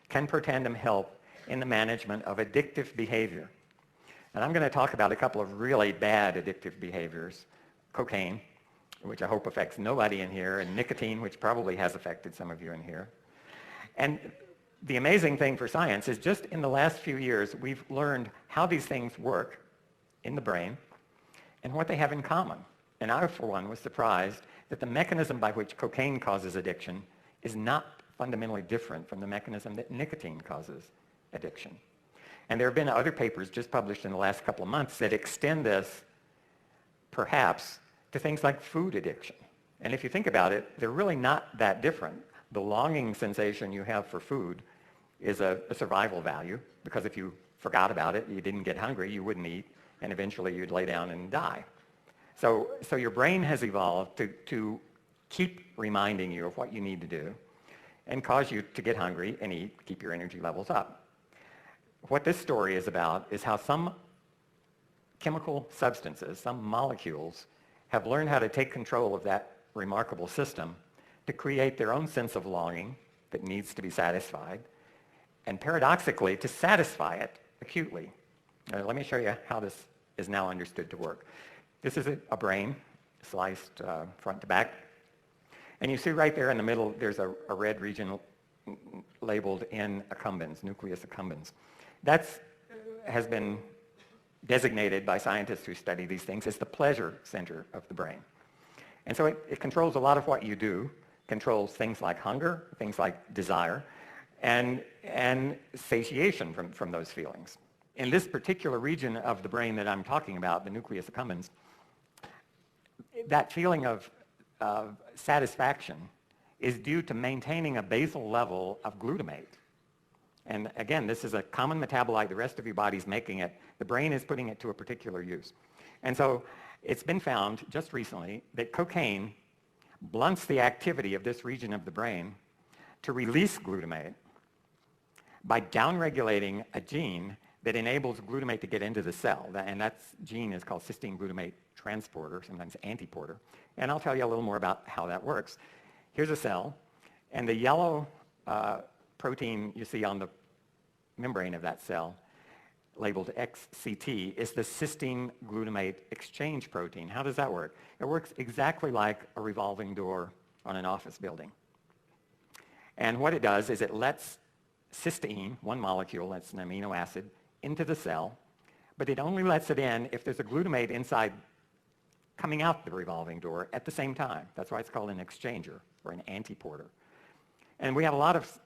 can Protandim help in the management of addictive behavior? And I'm going to talk about a couple of really bad addictive behaviors. Cocaine, which I hope affects nobody in here, and nicotine, which probably has affected some of you in here. And the amazing thing for science is just in the last few years, we've learned how these things work in the brain and what they have in common. And I, for one, was surprised that the mechanism by which cocaine causes addiction is not fundamentally different from the mechanism that nicotine causes addiction. And there have been other papers just published in the last couple of months that extend this, perhaps, to things like food addiction. And if you think about it, they're really not that different. The longing sensation you have for food is a survival value, because if you forgot about it, you didn't get hungry, you wouldn't eat, and eventually you'd lay down and die. So your brain has evolved to keep reminding you of what you need to do and cause you to get hungry and eat, keep your energy levels up. What this story is about is how some chemical substances, some molecules, have learned how to take control of that remarkable system to create their own sense of longing that needs to be satisfied, and paradoxically, to satisfy it acutely. Now, let me show you how this is now understood to work. This is a brain, sliced front to back. And you see right there in the middle, there's a red region labeled N accumbens, nucleus accumbens. That has been designated by scientists who study these things as the pleasure center of the brain. And so it controls a lot of what you do, controls things like hunger, things like desire, and satiation from those feelings. In this particular region of the brain that I'm talking about, the nucleus accumbens, that feeling of satisfaction is due to maintaining a basal level of glutamate. And again, this is a common metabolite. The rest of your body's making it. The brain is putting it to a particular use. And so it's been found just recently that cocaine blunts the activity of this region of the brain to release glutamate by downregulating a gene that enables glutamate to get into the cell. And that gene is called cysteine glutamate transporter, sometimes antiporter. And I'll tell you a little more about how that works. Here's a cell, and the yellow protein you see on the membrane of that cell, labeled XCT, is the cysteine glutamate exchange protein. How does that work? It works exactly like a revolving door on an office building. And what it does is it lets cysteine, one molecule, that's an amino acid, into the cell, but it only lets it in if there's a glutamate inside coming out the revolving door at the same time. That's why it's called an exchanger or an antiporter. And we have a lot of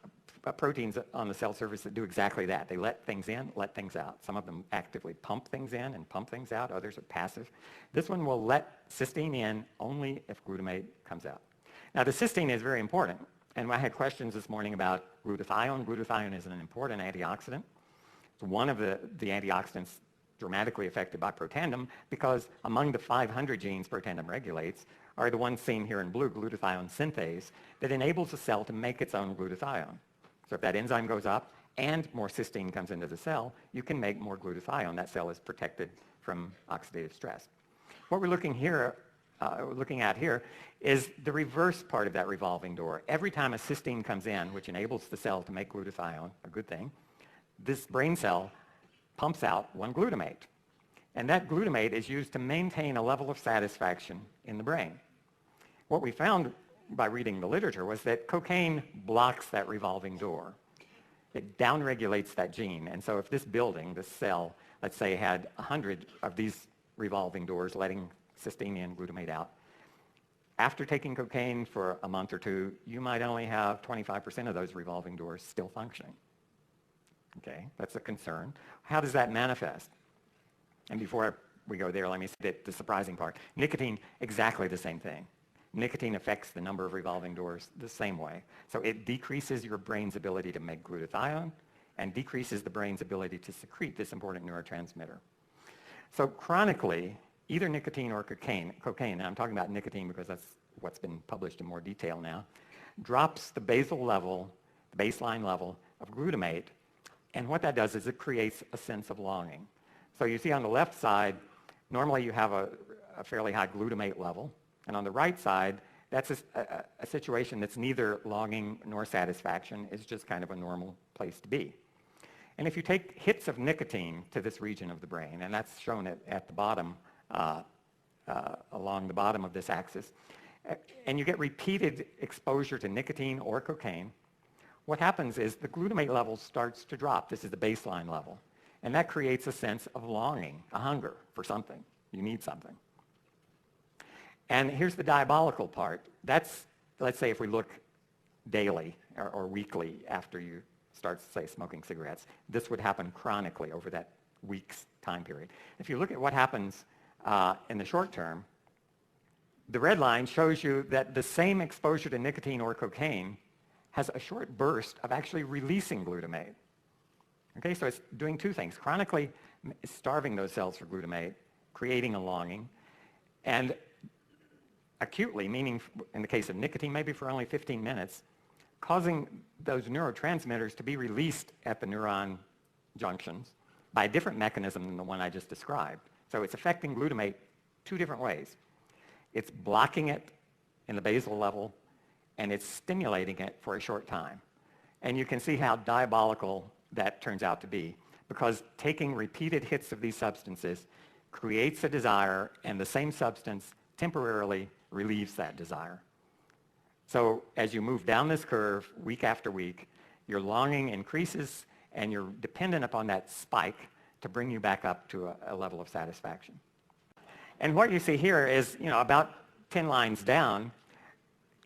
proteins on the cell surface that do exactly that. They let things in, let things out. Some of them actively pump things in and pump things out. Others are passive. This one will let cysteine in only if glutamate comes out. Now, the cysteine is very important. And I had questions this morning about glutathione. Glutathione is an important antioxidant. It's one of the antioxidants dramatically affected by Protandim, because among the 500 genes Protandim regulates are the ones seen here in blue, glutathione synthase, that enables the cell to make its own glutathione. So if that enzyme goes up and more cysteine comes into the cell, you can make more glutathione. That cell is protected from oxidative stress. What we're looking at here is the reverse part of that revolving door. Every time a cysteine comes in, which enables the cell to make glutathione, a good thing, this brain cell pumps out one glutamate. And that glutamate is used to maintain a level of satisfaction in the brain. What we found by reading the literature was that cocaine blocks that revolving door. It downregulates that gene. And so if this building, this cell, let's say had 100 of these revolving doors letting cysteine in, glutamate out, after taking cocaine for a month or two, you might only have 25% of those revolving doors still functioning. Okay, that's a concern. How does that manifest? And before we go there, let me say the surprising part. Nicotine, exactly the same thing. Nicotine affects the number of revolving doors the same way. So it decreases your brain's ability to make glutathione and decreases the brain's ability to secrete this important neurotransmitter. So chronically, either nicotine or cocaine, and I'm talking about nicotine because that's what's been published in more detail now, drops the basal level, the baseline level of glutamate. And what that does is it creates a sense of longing. So you see on the left side, normally you have a fairly high glutamate level. And on the right side, that's a situation that's neither longing nor satisfaction. It's just kind of a normal place to be. And if you take hits of nicotine to this region of the brain, and that's shown at the bottom, along the bottom of this axis, and you get repeated exposure to nicotine or cocaine, what happens is the glutamate level starts to drop. This is the baseline level. And that creates a sense of longing, a hunger for something. You need something. And here's the diabolical part. That's, let's say if we look daily or weekly after you start, say, smoking cigarettes, this would happen chronically over that week's time period. If you look at what happens in the short term, the red line shows you that the same exposure to nicotine or cocaine has a short burst of actually releasing glutamate. Okay, so it's doing two things. Chronically starving those cells for glutamate, creating a longing, and acutely, meaning in the case of nicotine, maybe for only 15 minutes, causing those neurotransmitters to be released at the neuron junctions by a different mechanism than the one I just described. So it's affecting glutamate two different ways. It's blocking it in the basal level, and it's stimulating it for a short time. And you can see how diabolical that turns out to be, because taking repeated hits of these substances creates a desire, and the same substance temporarily relieves that desire. So as you move down this curve week after week, your longing increases, and you're dependent upon that spike to bring you back up to a level of satisfaction. And what you see here is, about 10 lines down,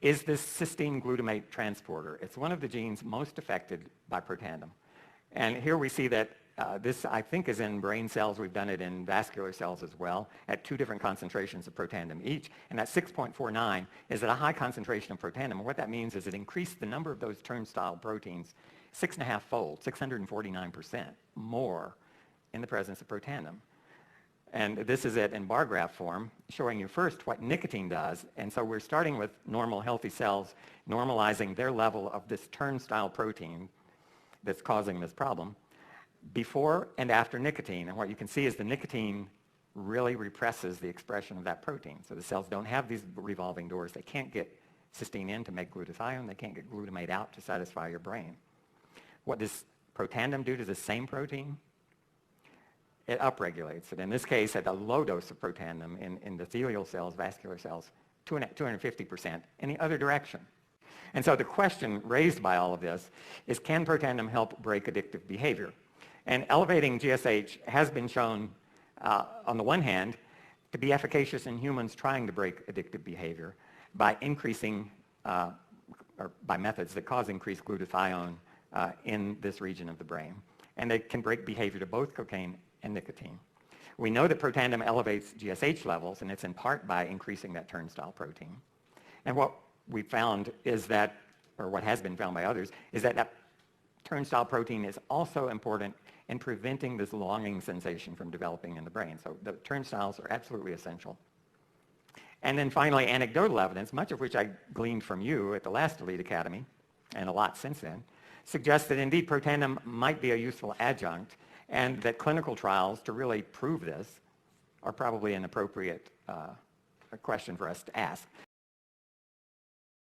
is this cysteine glutamate transporter. It's one of the genes most affected by Protandim. And here we see that this, I think, is in brain cells. We've done it in vascular cells as well, at 2 different concentrations of Protandim each. And that 6.49 is at a high concentration of Protandim. And what that means is it increased the number of those turnstile proteins 6.5-fold, 649% more in the presence of Protandim. And this is it in bar graph form, showing you first what nicotine does. And so we're starting with normal, healthy cells, normalizing their level of this turnstile protein that's causing this problem, before and after nicotine. And what you can see is the nicotine really represses the expression of that protein. So the cells don't have these revolving doors. They can't get cysteine in to make glutathione. They can't get glutamate out to satisfy your brain. What does Protandim do to the same protein? It upregulates it. In this case, at a low dose of Protandim in endothelial cells, vascular cells, 250% in the other direction. And so the question raised by all of this is, can Protandim help break addictive behavior? And elevating GSH has been shown, on the one hand, to be efficacious in humans trying to break addictive behavior by increasing, or by methods that cause increased glutathione in this region of the brain. And they can break behavior to both cocaine and nicotine. We know that Protandim elevates GSH levels, and it's in part by increasing that turnstile protein. And what we found is that, or what has been found by others, is that that turnstile protein is also important in preventing this longing sensation from developing in the brain. So the turnstiles are absolutely essential. And then finally, anecdotal evidence, much of which I gleaned from you at the last Elite Academy, and a lot since then, suggests that indeed Protandim might be a useful adjunct, and that clinical trials to really prove this are probably an appropriate question for us to ask.